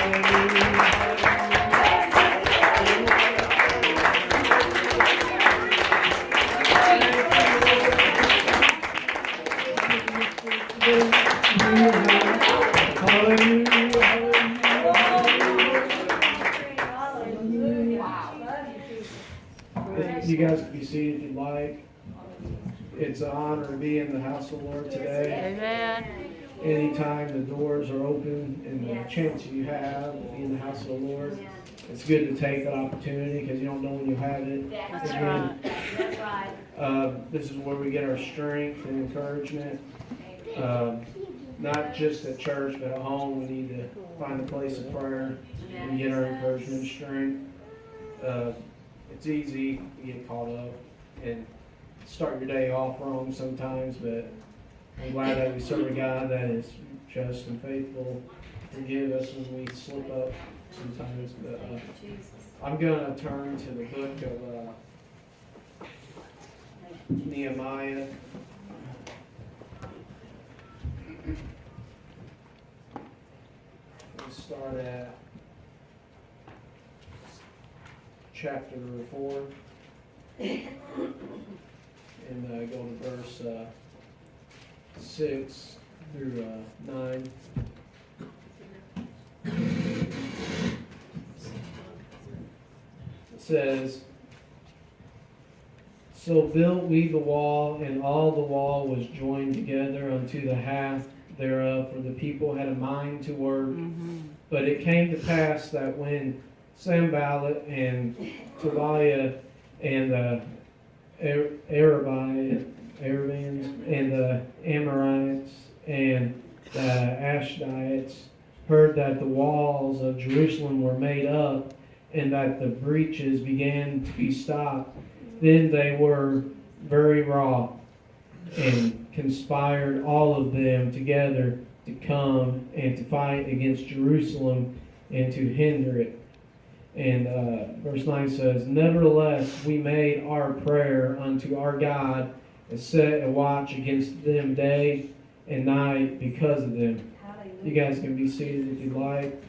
You guys can be seated if you'd like. It's an honor to be in the house of the Lord today. Amen. Anytime the doors are open and the chance you have to be in the house of the Lord, it's good to take that opportunity because you don't know when you'll have it. That's again. right. This is where we get our strength and encouragement. Not just at church, but at home. We need to find a place of prayer and get our encouragement and strength. It's easy to get caught up and start your day off wrong sometimes, but I'm glad that we serve a God that is just and faithful. Forgive us when we slip up sometimes. But I'm going to turn to the book of Nehemiah. Let's start at chapter 4 and go to verse 6 through 9. It says, "So built we the wall, and all the wall was joined together unto the half thereof, for the people had a mind to work. But it came to pass that when Sanballat and Tobiah and the Arabians and the Amorites and the Ashdodites heard that the walls of Jerusalem were made up and that the breaches began to be stopped, then they were very wroth and conspired all of them together to come and to fight against Jerusalem and to hinder it. And verse 9 says, "Nevertheless, we made our prayer unto our God and set a watch against them day and night because of them." You guys can be seated if you'd like.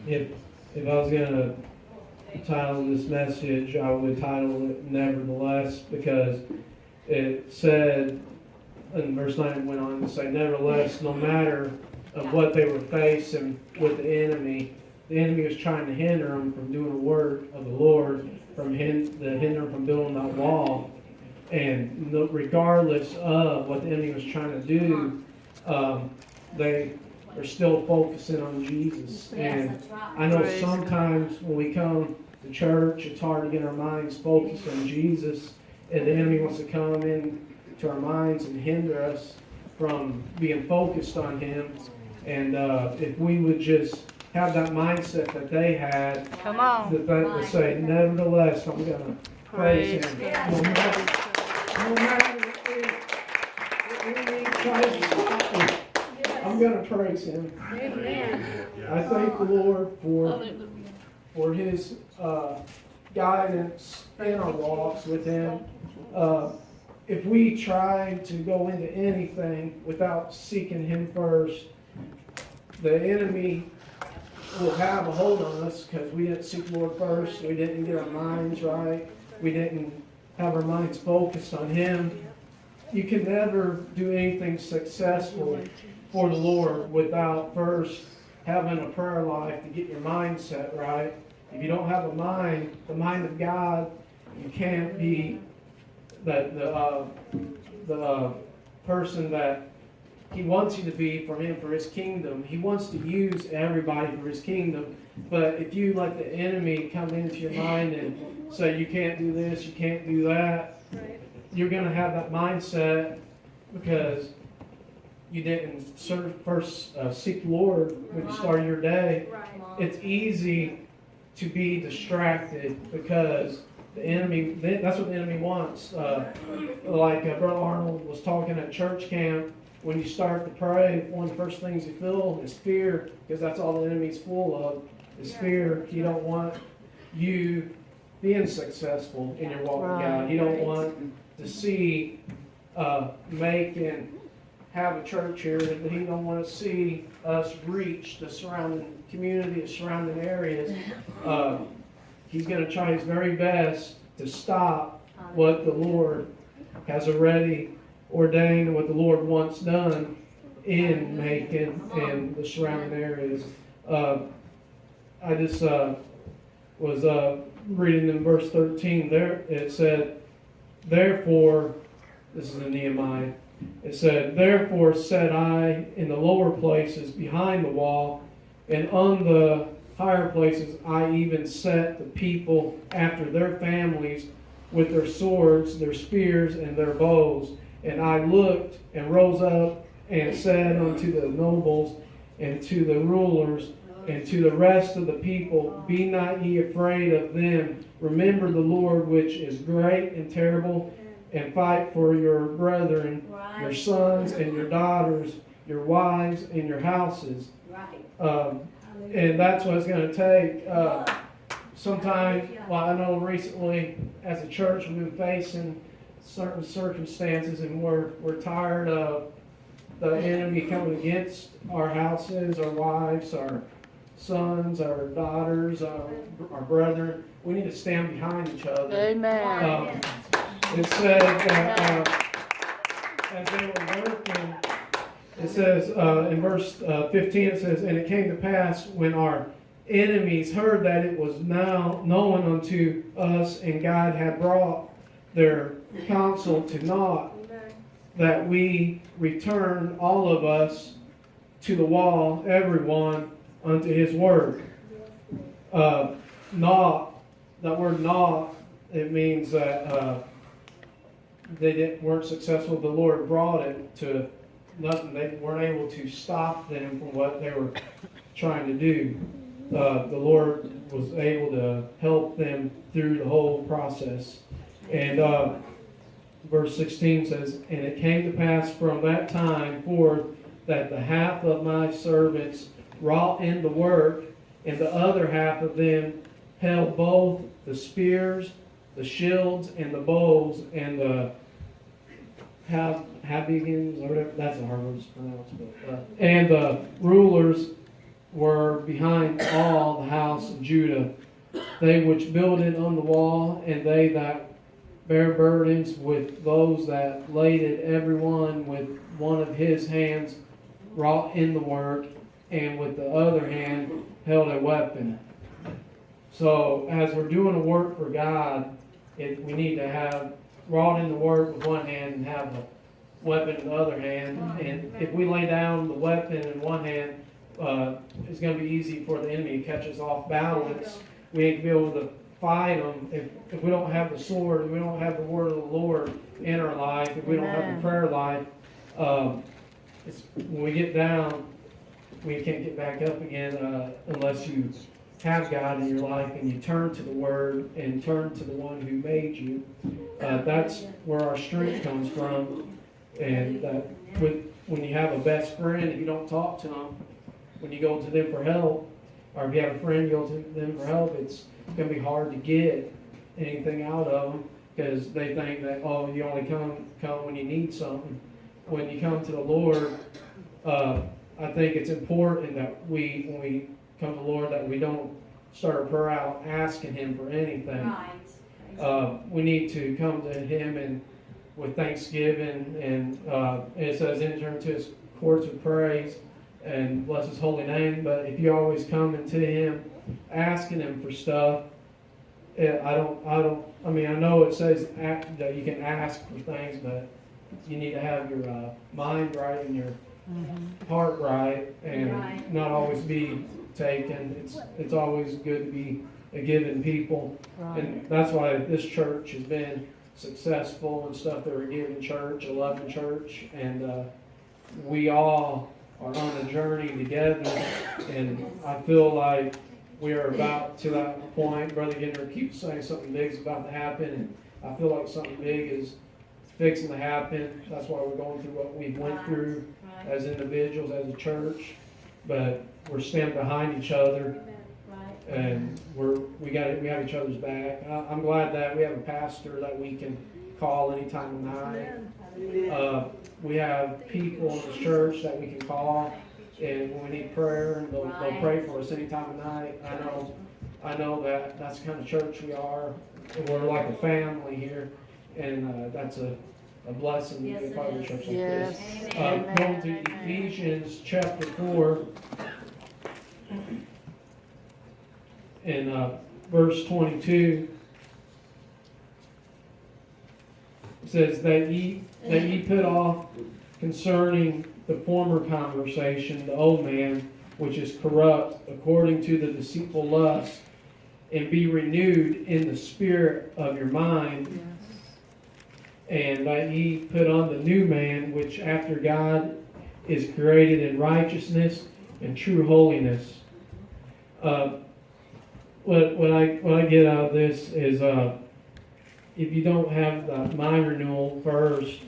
If I was going to title this message, I would title it "Nevertheless," because it said, in verse 9 it went on to say, "Nevertheless, no matter of what they were facing with the enemy was trying to hinder them from doing the work of the Lord, hinder them from building that wall. And regardless of what the enemy was trying to do, they are still focusing on Jesus. And I know sometimes when we come to church, it's hard to get our minds focused on Jesus, and the enemy wants to come in to our minds and hinder us from being focused on Him. And if we would just have that mindset that they had, Come on. That say, "Nevertheless, I'm going to praise Him. No matter what the enemy tries to stop me, I'm going to praise Him." Amen. I thank the Lord for His guidance in our walks with Him. If we try to go into anything without seeking Him first, the enemy will have a hold on us because we didn't seek the Lord first. We didn't get our minds right. We didn't have our minds focused on Him. You can never do anything successful for the Lord without first having a prayer life to get your mindset right. If you don't have the mind of God, you can't be the person that He wants you to be for Him, for His kingdom. He wants to use everybody for His kingdom. But if you let the enemy come into your mind and say, "You can't do this, you can't do that," you're going to have that mindset because you didn't first seek the Lord when you started your day. It's easy to be distracted because the enemy, that's what the enemy wants. Like Brother Arnold was talking at church camp, when you start to pray, one of the first things you feel is fear, because that's all the enemy's full of, is fear. He don't want you being successful in your walk with God. He don't want to see making have a church here, that He don't want to see us reach the surrounding community, the surrounding areas. He's going to try His very best to stop what the Lord has already ordained and what the Lord wants done in Macon and the surrounding areas. I just was reading in verse 13 there. It said, therefore, this is in Nehemiah, it said, therefore said I in the lower places behind the wall, and on the higher places I even set the people after their families with their swords, their spears, and their bows. And I looked and rose up and said unto the nobles and to the rulers and to the rest of the people, be not ye afraid of them. Remember the Lord, which is great and terrible, and fight for your brethren, your sons and your daughters, your wives and your houses. And that's what it's going to take. Sometimes, well, I know recently as a church we've been facing certain circumstances, and we're tired of the enemy coming against our houses, our wives, our sons, our daughters, our brethren. We need to stand behind each other. Amen. It said that as they were working, it says in verse 15, it says, and it came to pass when our enemies heard that it was now known unto us, and God had brought their counsel to naught, that we returned all of us to the wall, everyone unto his work. Naught, that word naught, it means that they weren't successful. The Lord brought it to nothing. They weren't able to stop them from what they were trying to do. The Lord was able to help them through the whole process. And verse 16 says, and it came to pass from that time forth that the half of my servants wrought in the work, and the other half of them held both the spears, the shields, and the bows, and the habigans, or whatever, that's a hard word to pronounce, but, and the rulers were behind all the house of Judah, they which builded on the wall, and they that bear burdens with those that laid it, every one with one of his hands wrought in the work, and with the other hand held a weapon. So as we're doing a work for God, we need to have wrought in the work with one hand and have a weapon in the other hand. And if we lay down the weapon in one hand, it's going to be easy for the enemy to catch us off balance. We ain't going to be able to fight them if we don't have the sword, if we don't have the word of the Lord in our life, if we don't have the prayer life. When we get down, we can't get back up again unless you have God in your life and you turn to the Word and turn to the one who made you. That's where our strength comes from. And when you have a best friend, if you don't talk to them, when you go to them for help, or if you have a friend, you go to them for help, it's going to be hard to get anything out of them because they think that, oh, you only come when you need something. When you come to the Lord, I think it's important that when we come to the Lord, that we don't start a prayer out asking Him for anything. We need to come to Him and with thanksgiving, and it says, enter into His courts with praise and bless His holy name. But if you always come into Him asking Him for stuff, I know it says that you can ask for things, but you need to have your mind right and your heart right, and not always be taken. It's always good to be a giving people, and that's why this church has been successful and stuff. They're a giving church, a loving church, and we all are on a journey together, and I feel like we are about to that point. Brother Ginter keeps saying something big is about to happen, and I feel like something big is fixing to happen. That's why we're going through what we've went through as individuals, as a church, but we're standing behind each other. and we have each other's back. I'm glad that we have a pastor that we can call any time of night. We have people in the church that we can call, and when we need prayer, they'll pray for us any time of night. I know that's the kind of church we are. We're like a family here, and that's a blessing to be a part of a church like this. Going to Ephesians chapter 4 and verse 22. It says that ye put off concerning the former conversation the old man, which is corrupt according to the deceitful lust, and be renewed in the spirit of your mind, and that ye put on the new man, which after God is created in righteousness and true holiness. What I get out of this is if you don't have the mind renewal first,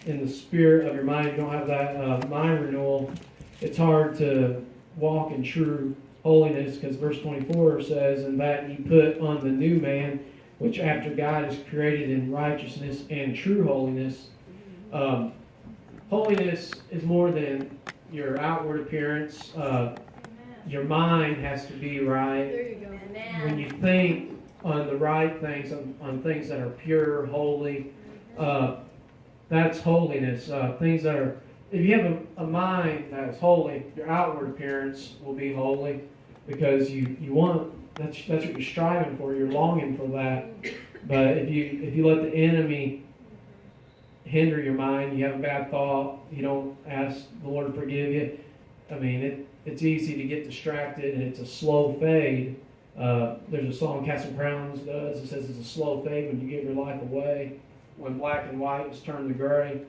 in the spirit of your mind, you don't have that mind renewal, it's hard to walk in true holiness, because verse 24 says, and that ye put on the new man, which after God is created in righteousness and true holiness. Holiness is more than your outward appearance. Your mind has to be right. There you go. When you think on the right things, on things that are pure, holy, that's holiness. Things that are, if you have a mind that is holy, your outward appearance will be holy, because you want, that's what you're striving for. You're longing for that. But if you let the enemy hinder your mind, you have a bad thought, you don't ask the Lord to forgive you. I mean, it's easy to get distracted, and it's a slow fade. There's a song Casting Crowns does. It says it's a slow fade when you give your life away, when black and white is turned to gray,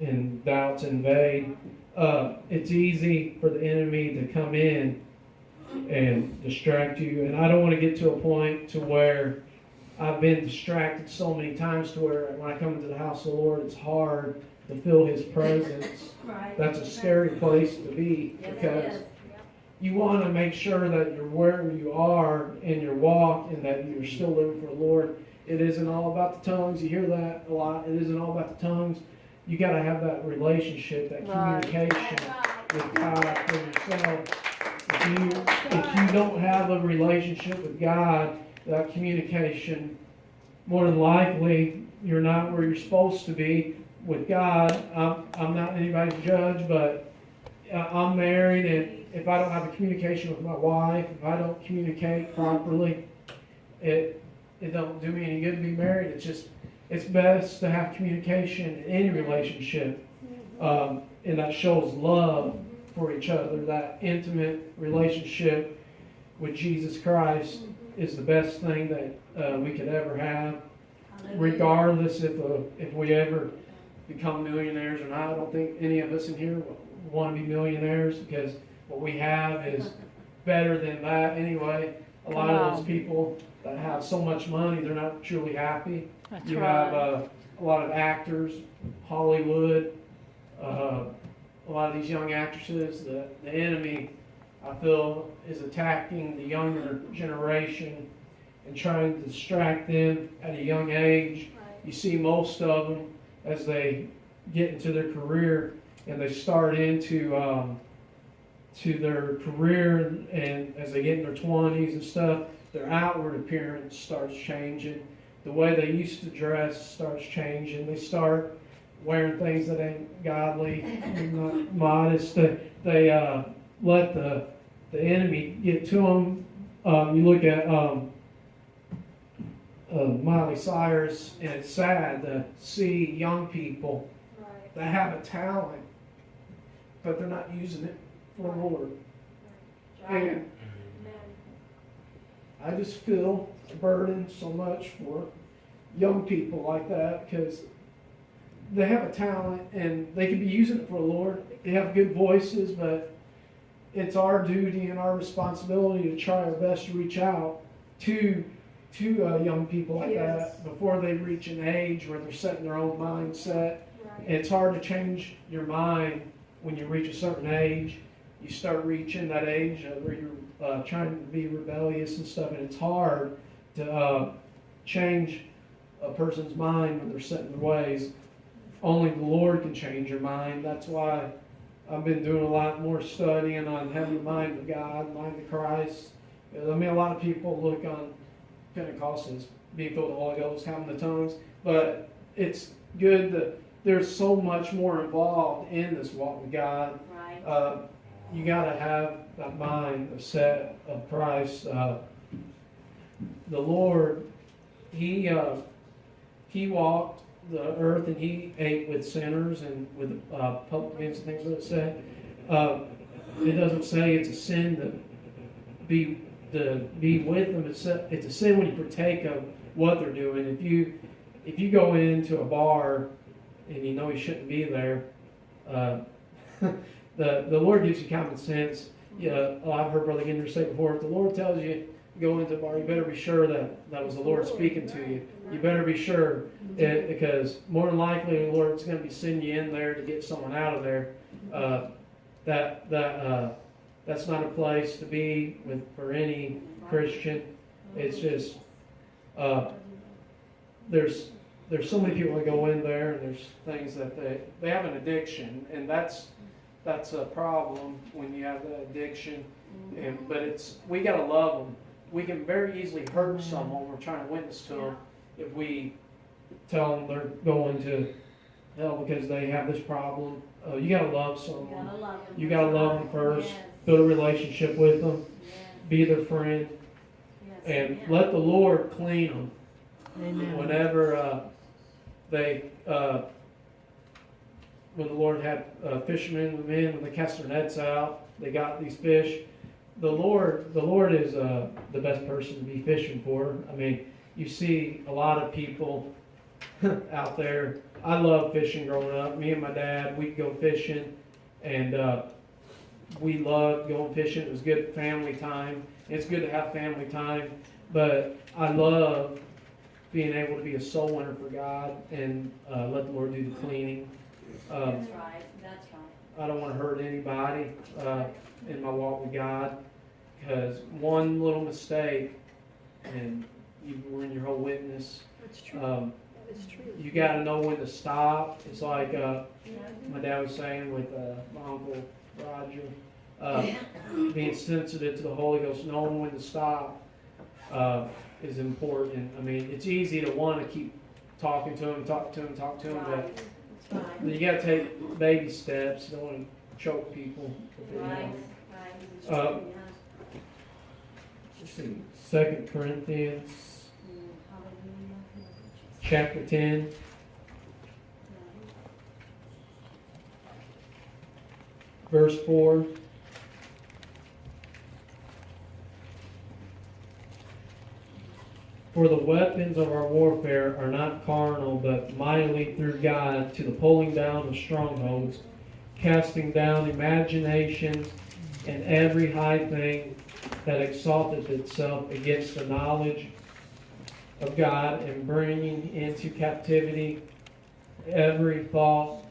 and doubts invade. It's easy for the enemy to come in and distract you. And I don't want to get to a point to where I've been distracted so many times to where when I come into the house of the Lord, it's hard to feel His presence. That's a scary place to be, because you want to make sure that you're where you are in your walk and that you're still living for the Lord. It isn't all about the tongues. You hear that a lot. It isn't all about the tongues. You got to have that relationship, that communication with God for yourself. If you don't have a relationship with God, that communication, more than likely, you're not where you're supposed to be with God. I'm not anybody's judge, but I'm married, and if I don't have a communication with my wife, if I don't communicate properly, it don't do me any good to be married. It's best to have communication in any relationship, and that shows love for each other. That intimate relationship with Jesus Christ is the best thing that we could ever have, regardless if we ever become millionaires or not. I don't think any of us in here want to be millionaires, because what we have is better than that anyway. A lot of those people that have so much money, they're not truly happy. That's you right. have a lot of actors, Hollywood, a lot of these young actresses. The enemy, I feel, is attacking the younger generation and trying to distract them at a young age. You see most of them as they get into their career and they start into to their career, and as they get in their 20s and stuff, their outward appearance starts changing. The way they used to dress starts changing. They start wearing things that ain't godly, not modest. They let the enemy get to them. You look at Miley Cyrus, and it's sad to see young people that have a talent, but they're not using it for the Lord. And I just feel a burden so much for young people like that, because they have a talent and they could be using it for the Lord. They have good voices, but it's our duty and our responsibility to try our best to reach out to young people like that before they reach an age where they're setting their own mindset. And it's hard to change your mind when you reach a certain age. you start reaching that age where you're trying to be rebellious and stuff, and it's hard to change a person's mind when they're set in their ways. Only the Lord can change your mind. That's why I've been doing a lot more studying on having the mind of God, mind of Christ. I mean, a lot of people look on Pentecostals being filled with the Holy Ghost, having the tongues, but it's good that there's so much more involved in this walk with God. Right. You got to have that mind set of Christ. The Lord, He walked the earth and He ate with sinners and with publicans and things like that. It doesn't say it's a sin to be with them. It's a sin when you partake of what they're doing. If you go into a bar and you know you shouldn't be there, the Lord gives you common sense. I've heard Brother Ginder say before, if the Lord tells you to go into a bar, you better be sure that was the Lord speaking to you. You better be sure, because more than likely the Lord's going to be sending you in there to get someone out of there. That's not a place to be for any Christian. It's just there's so many people that go in there, and there's things that they have an addiction, and that's a problem when you have that addiction. But we got to love them. We can very easily hurt someone. We're trying to witness to them if we tell them they're going to hell because they have this problem. You got to love someone. You got to love them first. Yes. Build a relationship with them. Yes. Be their friend, Yes. and Amen. let the Lord clean them. Amen. Whenever when the Lord had fishermen come in, when they cast their nets out, they got these fish. The Lord is the best person to be fishing for. I mean, you see a lot of people out there. I love fishing growing up. Me and my dad, we'd go fishing, and we loved going fishing. It was good family time. It's good to have family time, but I love being able to be a soul winner for God and let the Lord do the cleaning. That's right. That's right. I don't want to hurt anybody in my walk with God, because one little mistake and you ruin your whole witness. That's true. It's true. You got to know when to stop. It's like my dad was saying with my uncle Roger, being sensitive to the Holy Ghost, knowing when to stop is important. I mean, it's easy to want to keep talking to him, but That's right. you got to take baby steps. You don't want to choke people. Right. Right. Uh, Let's see, 2 Corinthians chapter 10. Verse 4. For the weapons of our warfare are not carnal, but mightily through God to the pulling down of strongholds, casting down imaginations and every high thing that exalteth itself against the knowledge of God, and bringing into captivity every thought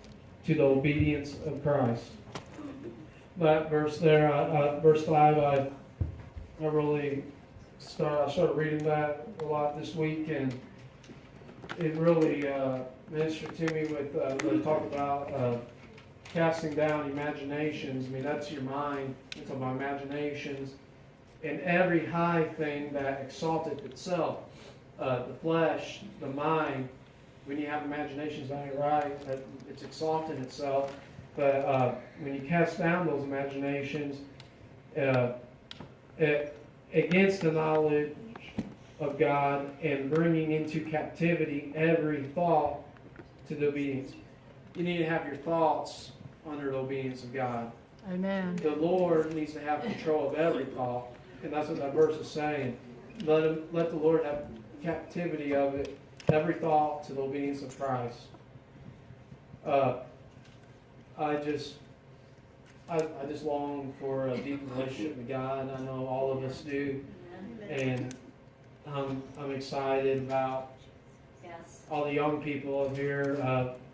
to the obedience of Christ. That verse there, verse 5, I really started reading that a lot this week, and it really ministered to me with when I talk about casting down imaginations. I mean, that's your mind. It's about imaginations and every high thing that exalteth itself. The flesh, the mind, when you have imaginations, that ain't right, that it's exalting itself. But when you cast down those imaginations against the knowledge of God, and bringing into captivity every thought to the obedience. You need to have your thoughts under the obedience of God. Amen. The Lord needs to have control of every thought, and that's what that verse is saying. Let the Lord have captivity of it, every thought to the obedience of Christ. I just long for a deep relationship with God. I know all of us do, and I'm excited about Yes. all the young people up here,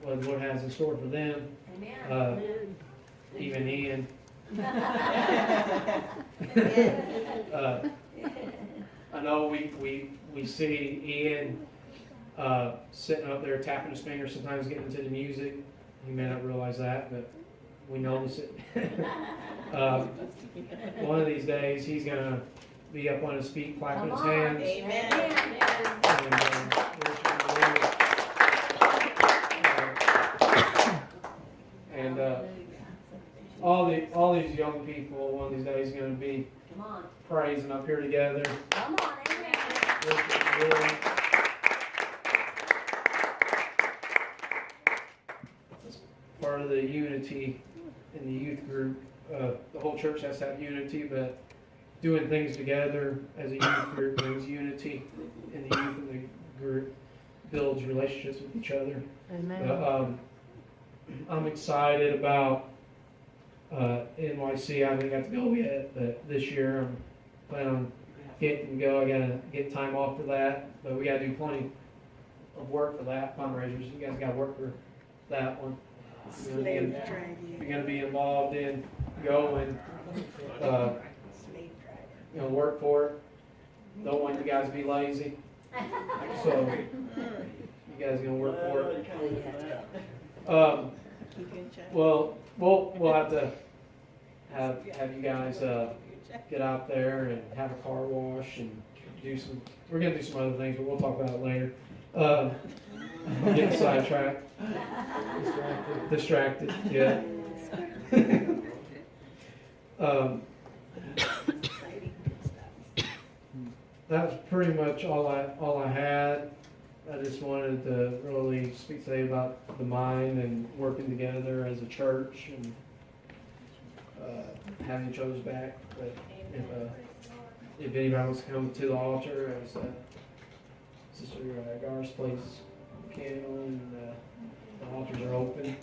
what the Lord has in store for them. Amen. Even Ian, I know we see Ian sitting up there tapping his fingers, sometimes getting into the music. You may not realize that, but we notice it. One of these days, he's going to be up on his feet, clapping his hands. Amen. And all these young people, one of these days, are going to be Come on. praising up here together. Come on, amen. Worshiping the Lord. It's part of the unity in the youth group. The whole church has to have unity, but doing things together as a youth group brings unity in the youth in the group, builds relationships with each other. Amen. I'm excited about NYC. I haven't got to go yet, but this year I'm planning on getting to go. I gotta get time off for that, but we gotta do plenty of work for that, fundraisers. You guys gotta work for that one. You're gonna be involved in going, work for it. Don't want you guys to be lazy. So you guys gonna work for it. Well, we'll have to have you guys get out there and have a car wash and do some. We're gonna do some other things, but we'll talk about it later. I'm getting sidetracked. Distracted. Yeah. That's pretty much all I had. I just wanted to really speak today about the mind and working together as a church and having each other's back. But if anybody wants to come to the altar, as Sister Gar's plays piano, and the altars are open.